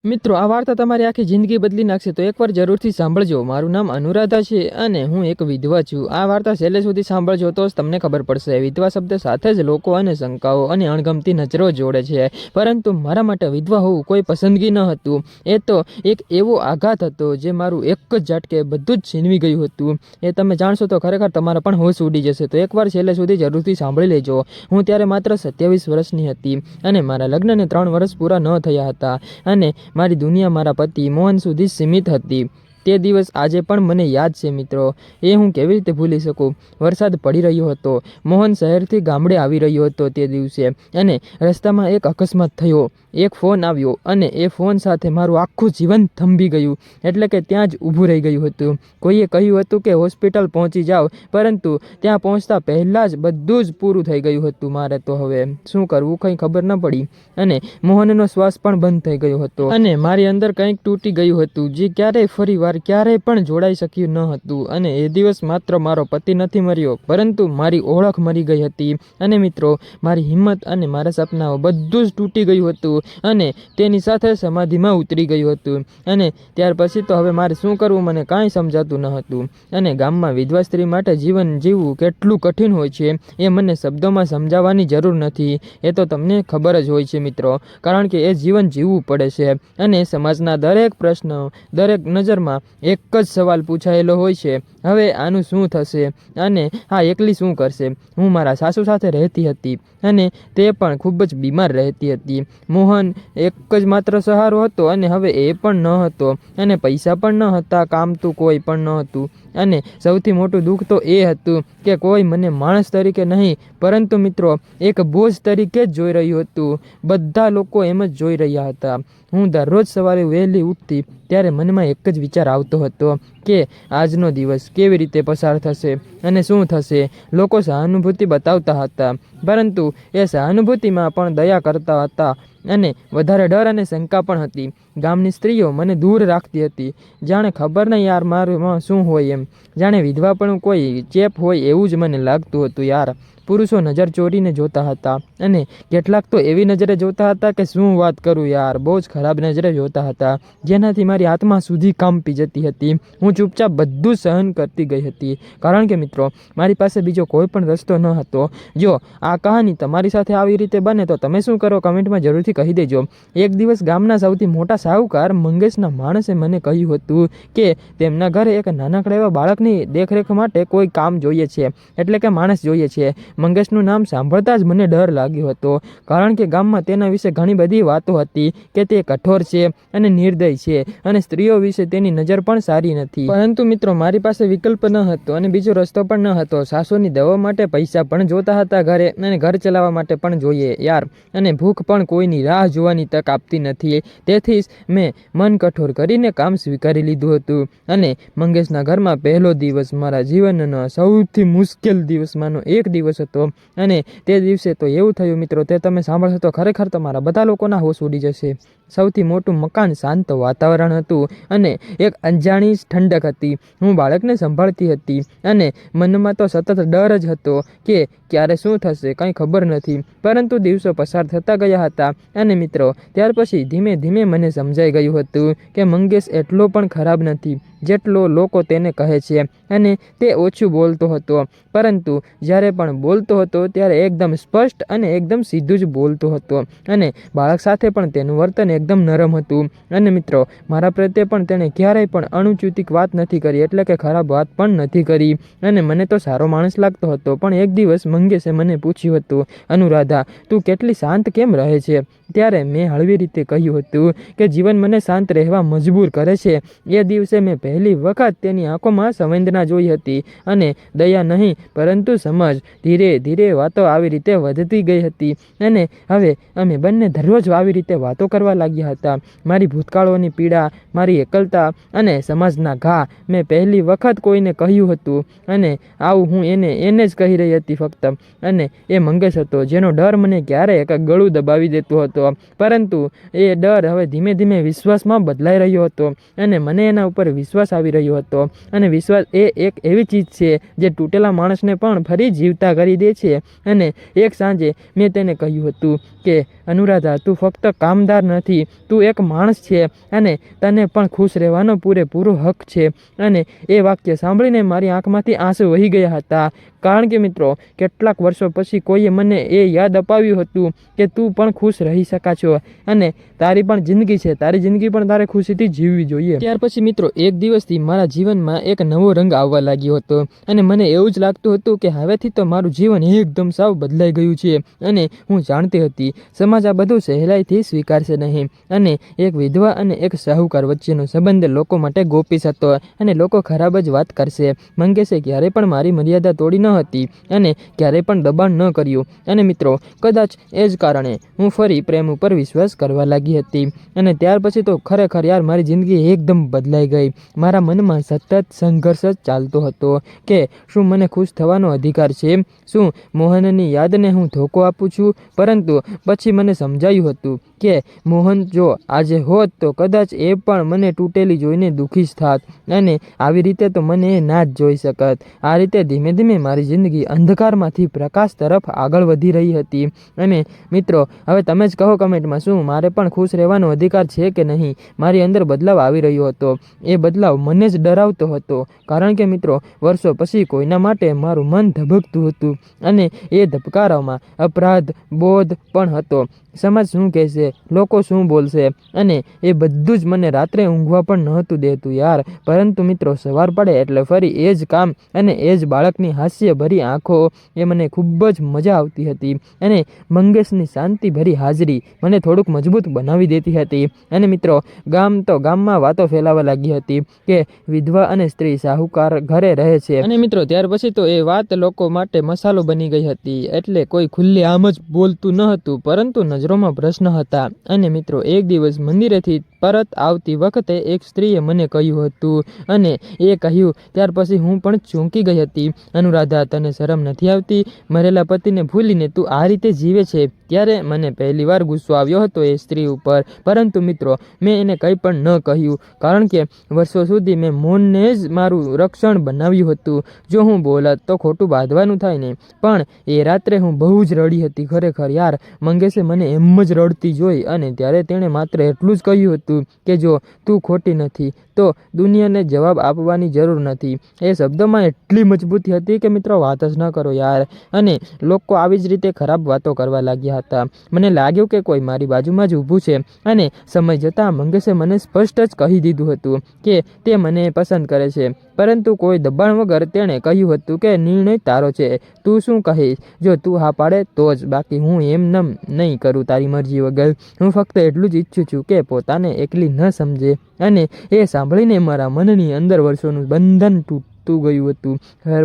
મિત્રો, આ વાર્તા તમારી આખી જિંદગી બદલી નાખશે, તો એકવાર જરૂરથી સાંભળજો. મારું નામ અનુરાધા છે અને હું એક વિધવા છું. આ વાર્તા છેલ્લે સુધી સાંભળજો તો જ તમને ખબર પડશે. વિધવા શબ્દ સાથે જ લોકો અને શંકાઓ અને અણગમતી નજરો જોડે છે, પરંતુ મારા માટે વિધવા હોવું કોઈ પસંદગી ન હતું. એ તો એક એવો આઘાત હતો જે મારું એક જ ઝાટકે બધું જ છીનવી ગયું હતું. એ તમે જાણશો તો ખરેખર તમારા પણ હોશ ઉડી જશે. તો એકવાર છેલ્લે સુધી જરૂરથી સાંભળી લેજો. હું ત્યારે માત્ર 27 વર્ષની હતી અને મારા લગ્નને 3 વર્ષ પૂરા ન થયા હતા અને મારી દુનિયા મારા પતિ મોહન સુધી સીમિત હતી. તે દિવસ આજે પણ મને યાદ છે મિત્રો. એ હું કેવી રીતે ભૂલી શકું. વરસાદ પડી રહ્યો હતો. મોહન શહેરથી ગામડે આવી રહ્યો હતો તે દિવસે અને રસ્તામાં એક અકસ્માત થયો. એક ફોન આવ્યો અને એ ફોન સાથે મારું આખું જીવન થંભી ગયું. એટલે કે ત્યાં જ ઊભું રહી ગયું હતું. કોઈએ કહ્યું હતું કે હોસ્પિટલ પહોંચી જાઓ, પરંતુ ત્યાં પહોંચતા પહેલાં જ બધું જ પૂરું થઈ ગયું હતું. મારે તો હવે શું કરવું કંઈ ખબર ન પડી અને મોહનનો શ્વાસ પણ બંધ થઈ ગયો હતો અને મારી અંદર કંઈક તૂટી ગયું હતું જે ક્યારેય પણ જોડાઈ શક્યું ન હતું. અને એ દિવસ માત્ર મારો પતિ નથી મર્યો, પરંતુ મારી ઓળખ મરી ગઈ હતી. અને મિત્રો, મારી હિંમત અને મારા સપનાઓ બધું જ તૂટી ગયું હતું અને તેની સાથે સમાધિમાં ઉતરી ગયું હતું. અને ત્યાર પછી તો હવે મારે શું કરવું મને કાંઈ સમજાતું ન હતું. અને ગામમાં વિધવા સ્ત્રી માટે જીવન જીવવું કેટલું કઠિન હોય છે એ મને શબ્દોમાં સમજાવવાની જરૂર નથી. એ તો તમને ખબર જ હોય છે મિત્રો, કારણ કે એ જીવન જીવવું પડે છે. અને સમાજના દરેક પ્રશ્ન, દરેક નજરમાં એક જ સવાલ પૂછાયેલો હોય છે, હવે આનું શું થશે અને આ એકલી શું કરશે. હું મારા સાસુ સાથે રહેતી હતી અને તે પણ ખૂબ જ બીમાર રહેતી હતી. મોહન એક જ માત્ર સહારો હતો અને હવે એ પણ ન હતો અને પૈસા પણ ન હતા, કામ તો કોઈ પણ ન હતું. અને સૌથી મોટું દુઃખ તો એ હતું કે કોઈ મને માણસ તરીકે નહીં, પરંતુ મિત્રો એક બોજ તરીકે જ જોઈ રહ્યું હતું. બધા લોકો એમ જ જોઈ રહ્યા હતા. હું દરરોજ સવારે વહેલી ઉઠતી ત્યારે મનમાં એક જ વિચાર આવતો હતો કે આજનો દિવસ કેવી રીતે પસાર થશે અને શું થશે. લોકો સહાનુભૂતિ બતાવતા હતા, પરંતુ એ સહાનુભૂતિમાં પણ દયા કરતા હતા અને વધારે ડર અને શંકા પણ હતી. ગામની સ્ત્રીઓ મને દૂર રાખતી હતી, જાણે ખબર નહીં યાર મારું શું હોય એમ. જાણે વિધવા પણ કોઈ ચેપ હોય એવું જ મને લાગતું હતું યાર. પુરુષો નજર ચોરીને જોતા હતા અને કેટલાક તો એવી નજરે જોતા હતા કે શું વાત કરું યાર, બહુ જ ખરાબ નજરે જોતા હતા, જેનાથી મારી આત્મા સુધી કાંપી જતી હતી. હું ચૂપચાપ બધું સહન કરતી ગઈ હતી, કારણ કે મિત્રો મારી પાસે બીજો કોઈ પણ રસ્તો ન હતો. જો આ કહાની તમારી સાથે આવી રીતે બને તો તમે શું કરો કમેન્ટમાં જરૂરથી કહી દેજો. એક દિવસ ગામના સૌથી મોટા શાહુકાર મંગેશના માણસે મને કહ્યું હતું કે તેમના ઘરે એક નાનકડા એવા બાળકની દેખરેખ માટે કોઈ કામ જોઈએ છે, એટલે કે માણસ જોઈએ છે. મંગેશનું નામ સાંભળતા જ મને ડર લાગ્યો હતો, કારણ કે ગામમાં તેના વિશે ઘણી બધી વાતો હતી કે તે કઠોર છે અને નિર્દય છે અને સ્ત્રીઓ વિશે તેની નજર પણ સારી નથી. પરંતુ મિત્રો મારી પાસે વિકલ્પ ન હતો અને બીજો રસ્તો પણ ન હતો. સાસુની દવા માટે પૈસા પણ જોતા હતા ઘરે, અને ઘર ચલાવવા માટે પણ જોઈએ યાર. અને ભૂખ પણ કોઈની રાહ જોવાની તક આપતી નથી. તેથી જ મેં મન કઠોર કરીને કામ સ્વીકારી લીધું હતું. અને મંગેશના ઘરમાં પહેલો દિવસ મારા જીવનનો સૌથી મુશ્કેલ દિવસમાંનો એક દિવસ હતો. અને તે દિવસે તો એવું થયું મિત્રો, તે તમે સાંભળશો તો ખરેખર તમારા બધા લોકોના હોશ ઉડી જશે. સૌથી મોટું મકાન, શાંત વાતાવરણ હતું અને એક અંજાણી ઠંડક હતી. હું બાળકને સંભાળતી હતી અને મનમાં તો સતત ડર જ હતો કે ક્યારે શું થશે કંઈ ખબર નથી. પરંતુ દિવસો પસાર થતા ગયા હતા અને મિત્રો ત્યાર પછી ધીમે ધીમે મને સમજાઈ ગયું હતું કે મંગેશ એટલો પણ ખરાબ નથી જેટલો લોકો તેને કહે છે. અને તે ઓછું બોલતો હતો, પરંતુ જ્યારે પણ બોલતો હતો ત્યારે એકદમ સ્પષ્ટ અને એકદમ સીધું જ બોલતો હતો. અને બાળક સાથે પણ તેનું વર્તન એકદમ નરમ હતું. અને મિત્રો મારા પ્રત્યે પણ તેણે ક્યારેય પણ અણુચિતિક વાત નથી કરી, એટલે કે ખરાબ વાત પણ નથી કરી. અને મને તો સારો માણસ લાગતો હતો. પણ એક દિવસ મંગેશે મને પૂછ્યું હતું, અનુરાધા તું કેટલી શાંત કેમ રહે છે? ત્યારે મેં હળવી રીતે કહ્યું હતું કે જીવન મને શાંત રહેવા મજબૂર કરે છે. એ દિવસે મેં પહેલી વખત તેની આંખોમાં સંવેદના જોઈ હતી, અને દયા નહીં પરંતુ સમજ. ધીરે ધીરે વાતો આવી રીતે વધતી ગઈ હતી અને હવે અમે બંને દરરોજ આવી રીતે વાતો કરવા લાગ્યા હતા. મારી ભૂતકાળોની પીડા, મારી એકલતા અને સમાજના ઘા મેં પહેલી વખત કોઈને કહ્યું હતું. અને આવું હું એને જ કહી રહી હતી ફક્ત. અને એ મંગેશ હતો જેનો ડર મને ક્યારેક ગળું દબાવી દેતો હતો, પરંતુ એ ડર હવે ધીમે ધીમે વિશ્વાસમાં બદલાઈ રહ્યો હતો અને મને એના ઉપર વિશ્વાસ આવી રહ્યો હતો. અને વિશ્વાસ એ એક એવી ચીજ છે જે તૂટેલા માણસને પણ ફરી જીવતા કરી દે છે. અને એક સાંજે મેં તેને કહ્યું હતું કે અનુરાધા તું ફક્ત કામદાર નથી, નથી, તું એક માણસ છે અને તને પણ ખુશ રહેવાનો પૂરેપૂરો હક છે. અને એ વાક્ય સાંભળીને મારી આંખમાંથી આંસુ વહી ગયા હતા. કારણ કે મિત્રો, કેટલાક વર્ષો પછી કોઈએ મને એ યાદ અપાવ્યું હતું કે તું પણ ખુશ રહી શકા છો અને તારી પણ જિંદગી છે, તારી જિંદગી પણ તારે ખુશીથી જીવવી જોઈએ. ત્યાર પછી મિત્રો, એક દિવસથી મારા જીવનમાં એક નવો રંગ આવવા લાગ્યો હતો અને મને એવું જ લાગતું હતું કે હવેથી તો મારું જીવન એકદમ સાવ બદલાઈ ગયું છે. અને હું જાણતી હતી સમાજ આ બધું સહેલાઈથી સ્વીકારશે નહીં અને એક વિધવા અને એક શાહુકાર વચ્ચેનો સંબંધ લોકો માટે ગોપીશ હતો અને લોકો ખરાબ જ વાત કરશે. મંગેશે ક્યારેય પણ મારી મર્યાદા તોડી ન હતી અને ક્યારેય પણ દબાણ ન કર્યું. અને મિત્રો, કદાચ એ જ કારણે હું ફરી પ્રેમ ઉપર વિશ્વાસ કરવા લાગી હતી. અને ત્યાર પછી તો ખરેખર યાર મારી જિંદગી એકદમ બદલાઈ ગઈ. મારા મનમાં સતત સંઘર્ષ જ ચાલતો હતો કે શું મને ખુશ થવાનો અધિકાર છે? શું મોહનની યાદને હું ધોકો આપું છું? પરંતુ પછી મને સમજાયું હતું કે મોહન જો આજે હોત તો કદાચ એ પણ મને તૂટેલી જોઈને દુઃખી જ થાત અને આવી રીતે તો મને એ ના જ જોઈ શકત. આ રીતે ધીમે ધીમે મારી જિંદગી અંધકારમાંથી પ્રકાશ તરફ આગળ વધી રહી હતી. અને મિત્રો, હવે તમે જ કહો કમેન્ટમાં, શું મારે પણ ખુશ રહેવાનો અધિકાર છે કે નહીં? મારી અંદર બદલાવ આવી રહ્યો હતો. એ બદલાવ મને જ ડરાવતો હતો કારણ કે મિત્રો, વર્ષો પછી કોઈના માટે મારું મન ધબકતું હતું અને એ ધબકારામાં અપરાધ બોધ પણ હતો. સમાજ શું કહેશે, લોકો શું બોલશે, અને એ બધું જ મને રાત્રે ઊંઘવા પણ નહોતું દેતું યાર. પરંતુ મિત્રો, સવાર પડે એટલે ફરી એ જ કામ અને એ જ બાળકની હાસ્યભરી આંખો. એ મને ખૂબ જ મજા આવતી હતી અને મંગેશની શાંતિભરી હાજરી મને થોડુંક મજબૂત બનાવી દેતી હતી. અને મિત્રો, ગામમાં વાતો ફેલાવા લાગી હતી કે વિધવા અને સ્ત્રી શાહુકાર ઘરે રહે છે. અને મિત્રો, ત્યાર પછી તો એ વાત લોકો માટે મસાલો બની ગઈ હતી. એટલે કોઈ ખુલ્લે આમ જ બોલતું ન હતું, પરંતુ નજરોમાં પ્રશ્ન હતા. અને મિત્રો, એક દિવસ મંદિરેથી પરત આવતી વખતે એક સ્ત્રીએ મને કહ્યું હતું અને એ કહ્યું ત્યાર પછી હું પણ ચોંકી ગઈ હતી. અનુરાધા, તને શરમ નથી આવતી? મરેલા પતિને ભૂલીને તું આ રીતે જીવે છે. ત્યારે મને પહેલીવાર ગુસ્સો આવ્યો હતો એ સ્ત્રી ઉપર. પરંતુ મિત્રો, મેં એને કંઈ પણ ન કહ્યું કારણ કે વર્ષો સુધી મેં મૌનને જ મારું રક્ષણ બનાવ્યું હતું. જો હું બોલત તો ખોટું બાંધવાનું થાય ને. પણ એ રાત્રે હું બહુ જ રડી હતી ખરેખર યાર. મંગેશે મને એમ જ રડતી જોઈ અને ત્યારે તેણે માત્ર એટલું જ કહ્યું હતું કે જો તું ખોટી નથી તો દુનિયાને જવાબ આપવાની જરૂર નથી. એ શબ્દોમાં એટલી મજબૂતી હતી કે મિત્રો, વાત જ ન કરો યાર. અને લોકો આવી જ રીતે ખરાબ વાતો કરવા લાગ્યા હતા. મને લાગ્યું કે કોઈ મારી બાજુમાં જ ઊભું છે. અને સમય જતાં મંગેશે મને સ્પષ્ટ જ કહી દીધું હતું કે તે મને પસંદ કરે છે. પરંતુ કોઈ દબાણ વગર તેણે કહ્યું હતું કે નિર્ણય તારો છે, તું શું કહીશ? જો તું હા પાડે તો જ, બાકી હું એમ નહીં કરું તારી મરજી વગર. હું ફક્ત એટલું જ ઈચ્છું છું કે પોતાને એકલી ન સમજે. અને એ સાંભળીને મારા મનની અંદર વર્ષોનું બંધન તૂટતું ગયું હતું.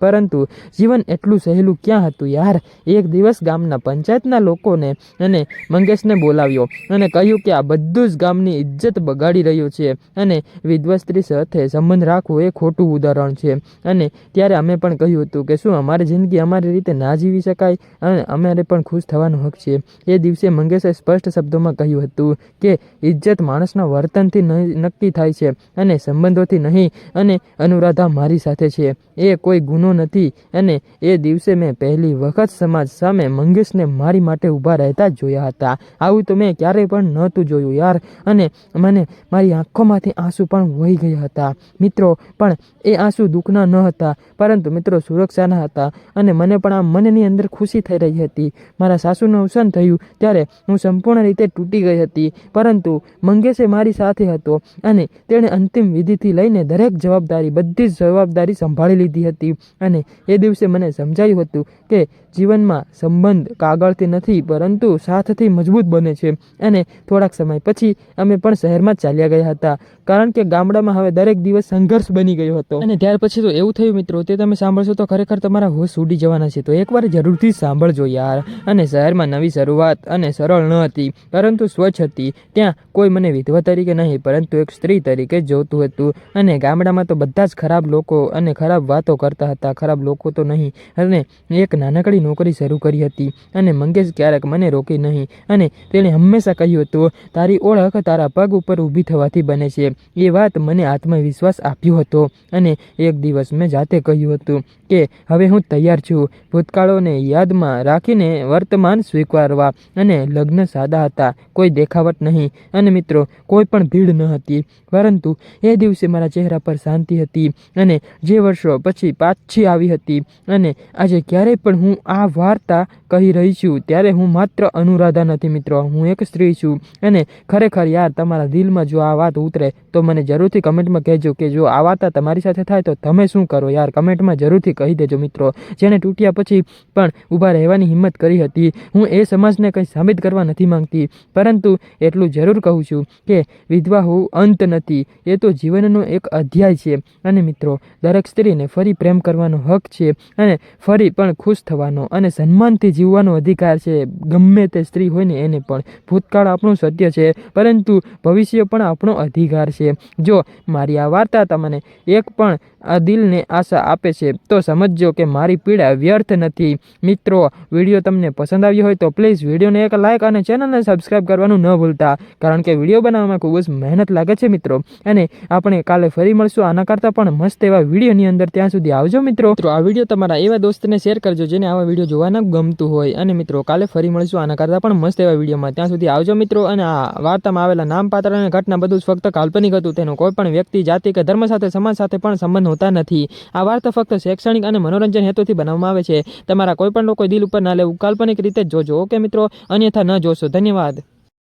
પરંતુ જીવન એટલું સહેલું ક્યાં હતું યાર. એક દિવસ ગામના પંચાયતના લોકોને અને મંગેશને બોલાવ્યો અને કહ્યું કે આ બધું જ ગામની ઇજ્જત બગાડી રહ્યું છે અને વિધવા સ્ત્રી સાથે સંબંધ રાખવો એ ખોટું ઉદાહરણ છે. અને ત્યારે અમે પણ કહ્યું હતું કે શું અમારી જિંદગી અમારી રીતે ના જીવી શકાય અને અમારે પણ ખુશ થવાનો હક છે. એ દિવસે મંગેશે સ્પષ્ટ શબ્દોમાં કહ્યું હતું કે ઇજ્જત માણસના વર્તનથી નક્કી થાય છે અને સંબંધોથી નહીં. અને અનુરાધા મારી સાથે છે, એ કોઈ ગુનો નથી. અને એ દિવસે મેં પહેલી વખત સમાજ સામે મંગેશને મારી માટે ઊભા રહેતા જ જોયા હતા. આવું તો મેં ક્યારેય પણ નહોતું જોયું યાર. અને મને મારી આંખોમાંથી આંસુ પણ વહી ગયા હતા મિત્રો. પણ એ આંસુ દુઃખના ન હતા, પરંતુ મિત્રો સુરક્ષાના હતા. અને મને પણ આ મનની અંદર ખુશી થઈ રહી હતી. મારા સાસુનું અવસાન થયું ત્યારે હું સંપૂર્ણ રીતે તૂટી ગઈ હતી, પરંતુ મંગેશે મારી સાથે હતો અને તેણે અંતિમ વિધિથી લઈને દરેક જવાબદારી, બધી જ જવાબદારી સંભાળી લીધી હતી. અને એ દિવસે મને સમજાયું હતું કે જીવનમાં સંબંધ કાગળથી નથી પરંતુ સાથથી મજબૂત બને છે. અને થોડાક સમય પછી અમે પણ શહેરમાં જ ચાલ્યા ગયા હતા કારણ કે ગામડામાં હવે દરેક દિવસ સંઘર્ષ બની ગયો હતો. અને ત્યાર પછી તો એવું થયું મિત્રો, તે તમે સાંભળશો તો ખરેખર તમારા હોશ ઉડી જવાના છે. તો એકવાર જરૂરથી સાંભળજો યાર. અને શહેરમાં નવી શરૂઆત અને સરળ ન હતી પરંતુ સ્વચ્છ હતી. ત્યાં કોઈ મને વિધવા તરીકે નહીં પરંતુ એક સ્ત્રી તરીકે જોતું હતું. અને ગામડામાં તો બધા જ ખરાબ લોકો અને ખરાબ વાતો કરતા હતા, ખરાબ લોકો તો નહીં, અને એક નાનકડી નોકરી શરૂ કરી હતી અને મંગેશ ક્યારેક મને રોકી નહીં અને તેણે હંમેશા કહ્યું હતું, તારી ઓળખ તારા પગ ઉપર ઊભી થવાથી બને છે. એ વાત મને આત્મવિશ્વાસ આપ્યો હતો અને એક દિવસ મેં જાતે કહ્યું હતું કે હવે હું તૈયાર છું ભૂતકાળોને યાદમાં રાખીને વર્તમાન સ્વીકારવા. અને લગ્ન સાદા હતા, કોઈ દેખાવટ નહીં અને મિત્રો કોઈ પણ ભીડ ન હતી, પરંતુ એ દિવસે મારા ચહેરા પર શાંતિ હતી અને જે વર્ષો પછી પાછી આવી હતી. અને આજે ક્યારેય પણ હું આ વાર્તા કહી રહી છું ત્યારે હું માત્ર અનુરાધા નથી મિત્રો, હું એક સ્ત્રી છું. અને ખરેખર યાર તમારા દિલમાં જો આ વાત ઉતરે તો મને જરૂરથી કમેન્ટમાં કહેજો કે જો આ વાર્તા તમારી સાથે થાય તો તમે શું કરો યાર, કમેન્ટમાં જરૂરથી કહી દેજો મિત્રો. જેને તૂટ્યા પછી પણ ઊભા રહેવાની હિંમત કરી હતી. હું એ સમાજને કંઈ સાબિત કરવા નથી માંગતી, પરંતુ એટલું જરૂર કહું છું કે વિધવા હોવું અંત નથી, એ તો જીવનનો એક અધ્યાય છે. અને મિત્રો દરેક સ્ત્રીને ફરી પ્રેમ કરવાનો હક છે અને ફરી પણ ખુશ થવાનો અને સન્માનથી જીવવાનો અધિકાર છે, ગમે તે સ્ત્રી હોય ને એને પણ. ભૂતકાળ આપણું સત્ય છે, પરંતુ ભવિષ્ય પણ આપણો અધિકાર છે. જો મારી આ વાર્તા તમને એક પણ આ દિલને આશા આપે છે તો સમજજો કે મારી પીડા વ્યર્થ નથી. મિત્રો વિડીયો તમને પસંદ આવ્યો હોય તો પ્લીઝ વિડીયોને એક લાઇક અને ચેનલને સબસ્ક્રાઇબ કરવાનું ન ભૂલતા, કારણ કે વિડીયો બનાવવામાં ખૂબ જ મહેનત લાગે છે મિત્રો. અને આપણે કાલે ફરી મળશું આના કરતાં પણ મસ્ત એવા વિડીયોની અંદર. ત્યાં સુધી આવજો મિત્રો. આ વિડીયો તમારા એવા દોસ્તને શેર કરજો જેને આવા વિડીયો જોવાના ગમતું હોય. અને મિત્રો કાલે ફરી મળશું આના કરતાં પણ મસ્ત એવા વિડીયોમાં. ત્યાં સુધી આવજો મિત્રો. અને આ વાર્તામાં આવેલા નામ, પાત્ર અને ઘટના બધું જ ફક્ત કાલ્પનિક હતું, તેનો કોઈ પણ વ્યક્તિ, જાતિ કે ધર્મ સાથે, સમાજ સાથે પણ સંબંધ હોતા નથી. આ વાર્તા ફક્ત શૈક્ષણિક અને મનોરંજન હેતુથી બનાવવામાં આવે છે. તમારા કોઈ પણ લોકો દિલ ઉપર ના લેવું, કાલ્પનિક રીતે જ જોજો. ઓકે મિત્રો, અન્યથા ન જોશો. ધન્યવાદ.